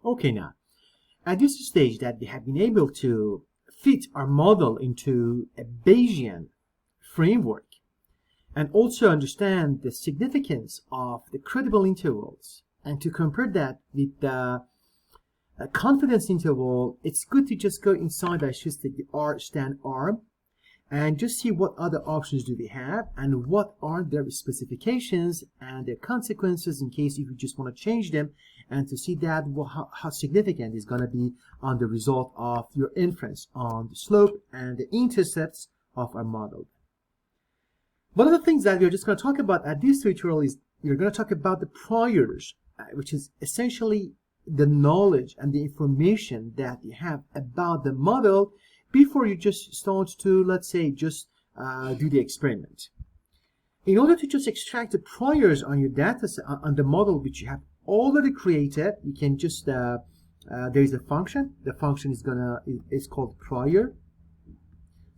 Okay, now, at this stage that we have been able to fit our model into a Bayesian framework and also understand the significance of the credible intervals and to compare that with the confidence interval, it's good to just go inside, I should say, the R stand arm and just see what other options do we have and what are their specifications and their consequences in case if you just want to change them, and to see that how significant is going to be on the result of your inference on the slope and the intercepts of our model. One of the things that we're just going to talk about at this tutorial is we're going to talk about the priors, which is essentially the knowledge and the information that you have about the model before you just start to, let's say, just do the experiment. In order to just extract the priors on your data set, on the model which you have already created, you can just there is a function. The function is called prior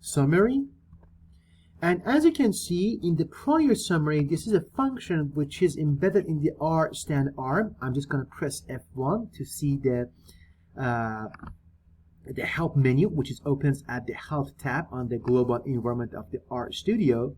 summary, and as you can see in the prior summary, this is a function which is embedded in the R stand arm. I'm just going to press F1 to see the help menu, which is opens at the help tab on the global environment of the R Studio.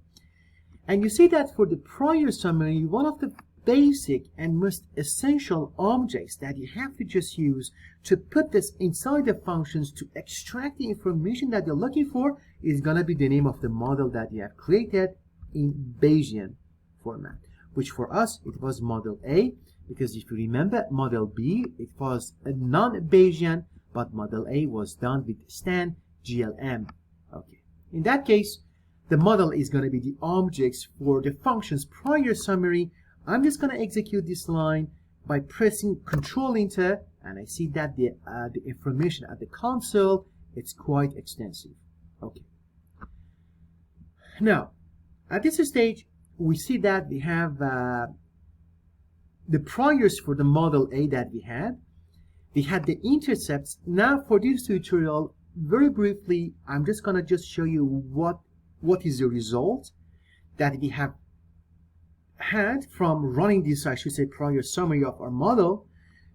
And you see that for the prior summary, one of the basic and most essential objects that you have to just use to put this inside the functions to extract the information that you're looking for is going to be the name of the model that you have created in Bayesian format, which for us it was model A, because if you remember model B, it was a non-Bayesian, but model A was done with stan GLM. Okay, in that case the model is going to be the objects for the function's prior summary. I'm just going to execute this line by pressing Control Enter, and I see that the information at the console, it's quite extensive. Okay. Now, at this stage, we see that we have the priors for the model A that we had. We had the intercepts. Now, for this tutorial, very briefly, I'm just going to just show you what is the result that we have had from running this, I should say, prior summary of our model.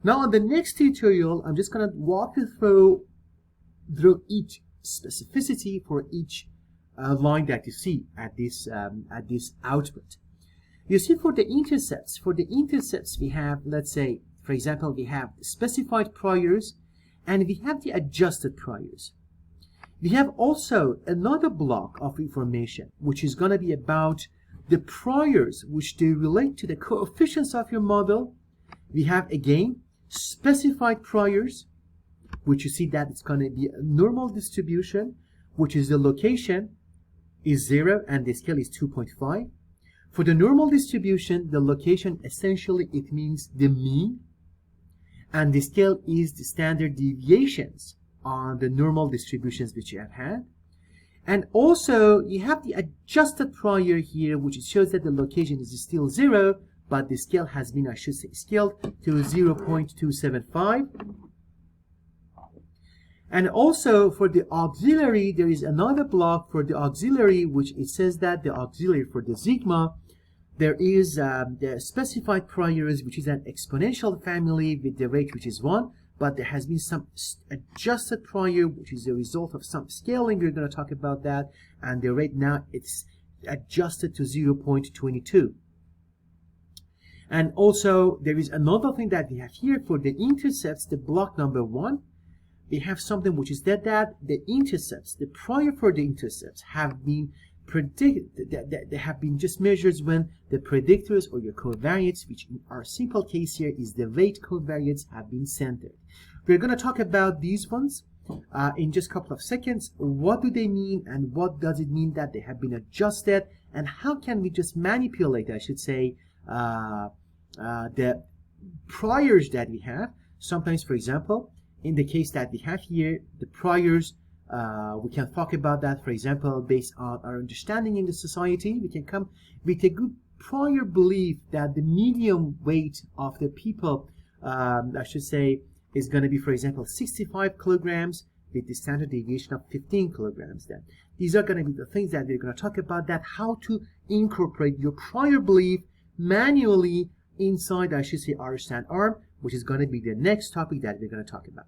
Now on the next tutorial, I'm just going to walk you through each specificity for each line that you see at this output. You see, for the intercepts we have, let's say, for example, we have specified priors and we have the adjusted priors. We have also another block of information which is going to be about the priors which they relate to the coefficients of your model. We have again specified priors, which you see that it's going to be a normal distribution, which is the location is 0 and the scale is 2.5. For the normal distribution, the location essentially it means the mean, and the scale is the standard deviations on the normal distributions which you have had. And also you have the adjusted prior here, which shows that the location is still 0, but the scale has been, I should say, scaled to 0.275. And also for the auxiliary, there is another block for the auxiliary, which it says that the auxiliary for the sigma, there is the specified priors, which is an exponential family with the rate which is 1, but there has been some adjusted prior, which is a result of some scaling. We're going to talk about that, and the rate now it's adjusted to 0.22. And also there is another thing that we have here for the intercepts, the block number 1. We have something which is that the intercepts, the prior for the intercepts have been predicted, they have been just measured when the predictors or your covariates, which in our simple case here is the rate covariates, have been centered. We're going to talk about these ones in just a couple of seconds. What do they mean, and what does it mean that they have been adjusted, and how can we just manipulate, I should say, the priors that we have. Sometimes, for example, in the case that we have here, the priors, we can talk about that, for example, based on our understanding in the society. We can come with a good prior belief that the medium weight of the people, I should say, is going to be, for example, 65 kilograms with the standard deviation of 15 kilograms. Then these are going to be the things that we're going to talk about, that how to incorporate your prior belief manually inside, I should say, our stand arm, which is going to be the next topic that we're going to talk about.